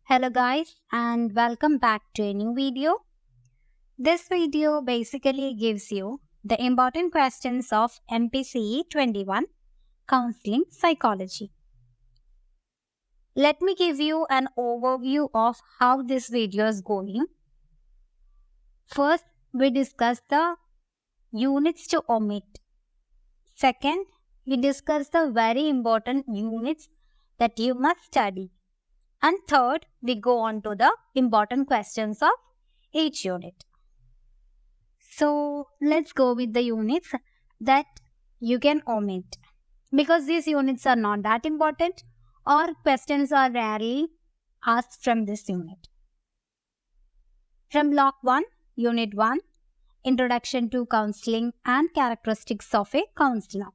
Hello guys and welcome back to a new video. This video basically gives you the important questions of MPCE 21 Counseling Psychology. Let me give you an overview of how this video is going. First, we discuss the units to omit. Second, we discuss the very important units that you must study. And third, we go on to the important questions of each unit. So let's go with the units that you can omit, because these units are not that important or questions are rarely asked from this unit. From Block 1, Unit 1, Introduction to Counseling and Characteristics of a Counselor.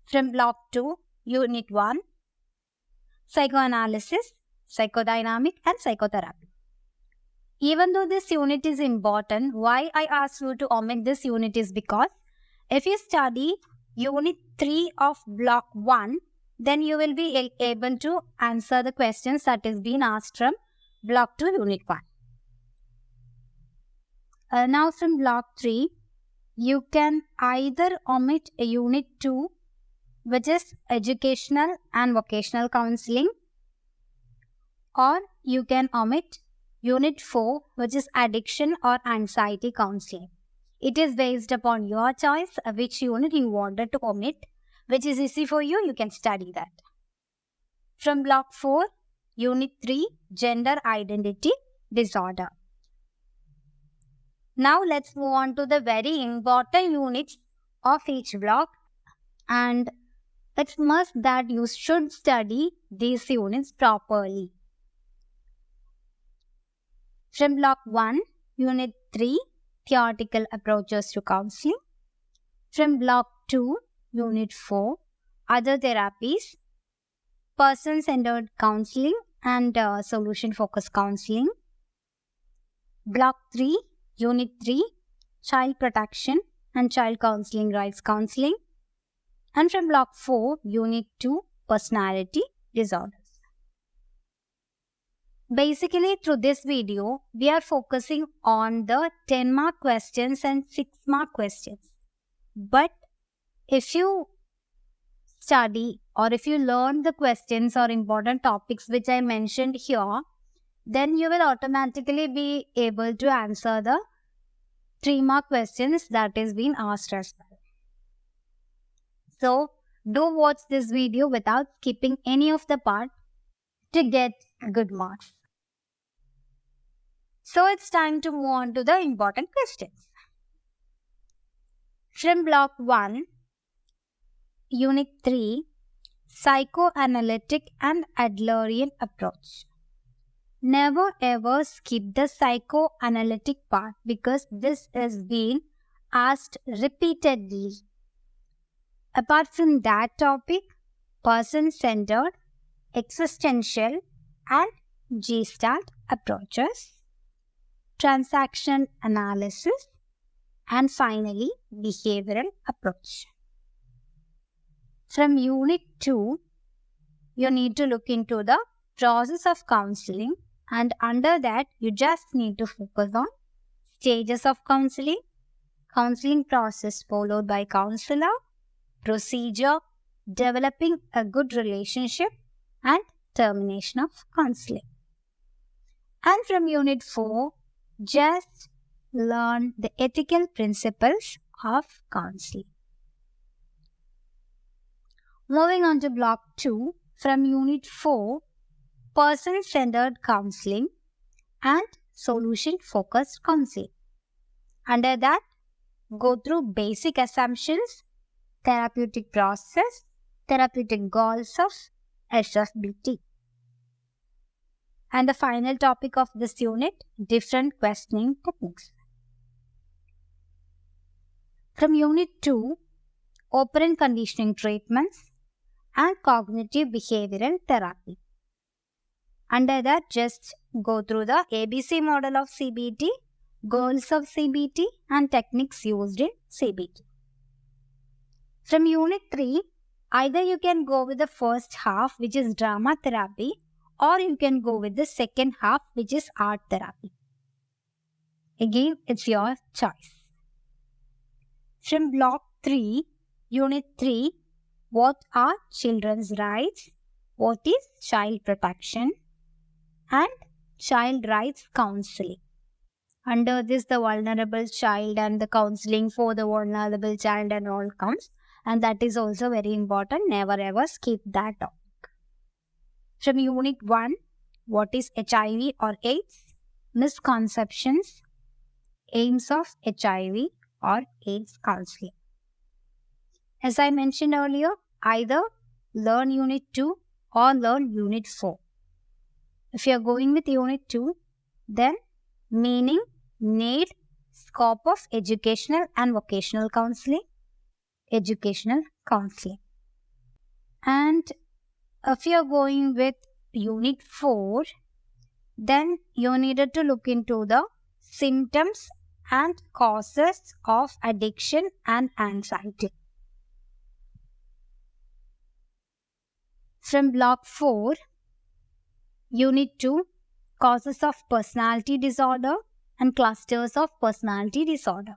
From Block 2, Unit 1, Psychoanalysis, Psychodynamic and Psychotherapy. Even though this unit is important, why I asked you to omit this unit is because if you study Unit 3 of Block 1, then you will be able to answer the questions that is being asked from Block 2, Unit 1. Now from Block 3, you can either omit a Unit 2, which is Educational and Vocational Counseling, or you can omit Unit 4, which is Addiction or Anxiety Counseling. It is based upon your choice which unit you wanted to omit. Which is easy for you, you can study that. From Block 4, Unit 3, Gender Identity Disorder. Now let's move on to the very important units of each block, and it's must that you should study these units properly. From Block 1, Unit 3, Theoretical Approaches to Counseling. From Block 2, Unit 4, Other Therapies, Person-Centered Counseling and Solution-Focused Counseling. Block 3, Unit 3, Child Protection and Child Counseling Rights Counseling. And from Block 4, Unit 2, Personality Disorders. Basically, through this video, we are focusing on the 10-mark questions and 6-mark questions. But if you study or if you learn the questions or important topics which I mentioned here, then you will automatically be able to answer the 3-mark questions that is being asked as well. So, do watch this video without skipping any of the part to get good marks. So, it's time to move on to the important questions. From Block 1, Unit 3, Psychoanalytic and Adlerian Approach. Never ever skip the psychoanalytic part because this is being asked repeatedly. Apart from that topic, person-centered, existential and Gestalt approaches, transaction analysis, and finally, behavioral approach. From Unit 2, you need to look into the process of counseling, and under that, you just need to focus on stages of counseling, counseling process followed by counselor, procedure, developing a good relationship, and termination of counseling. And from Unit 4, just learn the ethical principles of counseling. Moving on to Block 2, from Unit 4, Person-Centered Counseling and Solution-Focused Counseling. Under that, go through basic assumptions, therapeutic process, therapeutic goals of HFBT. And the final topic of this unit, different questioning techniques. From Unit 2, Operant Conditioning Treatments and Cognitive Behavioral Therapy. Under that, just go through the ABC model of CBT, goals of CBT and techniques used in CBT. From Unit 3, either you can go with the first half, which is drama therapy, or you can go with the second half, which is art therapy. Again, it's your choice. From block 3, unit 3, what are children's rights? What is child protection? And child rights counseling. Under this, the vulnerable child and the counseling for the vulnerable child and all comes. And that is also very important. Never ever skip that topic. From unit 1, what is HIV or AIDS? Misconceptions, aims of HIV or AIDS counseling. As I mentioned earlier, either learn unit 2 or learn unit 4. If you are going with unit 2, then meaning, need, scope of educational and vocational counseling, educational counseling. And if you are going with unit 4, then you needed to look into the symptoms and causes of addiction and anxiety. From block 4, unit 2, causes of personality disorder and clusters of personality disorder.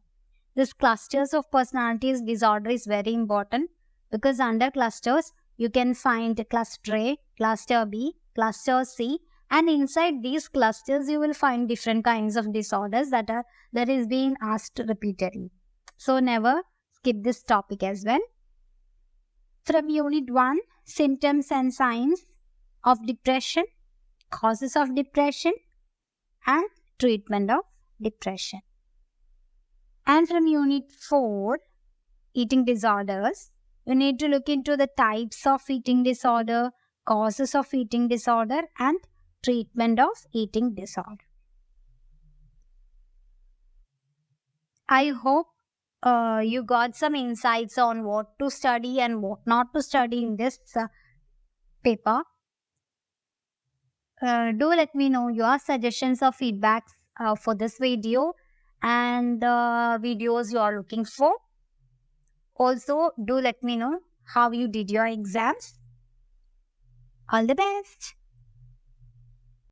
This clusters of personality disorder is very important because under clusters, you can find cluster A, cluster B, cluster C, and inside these clusters, you will find different kinds of disorders that is being asked repeatedly. So never skip this topic as well. From unit 1, symptoms and signs of depression, causes of depression, and treatment of depression. And from unit 4, eating disorders, you need to look into the types of eating disorder, causes of eating disorder, and treatment of eating disorder. I hope you got some insights on what to study and what not to study in this paper. Do let me know your suggestions or feedbacks for this video and the videos you are looking for. Also, do let me know how you did your exams. All the best.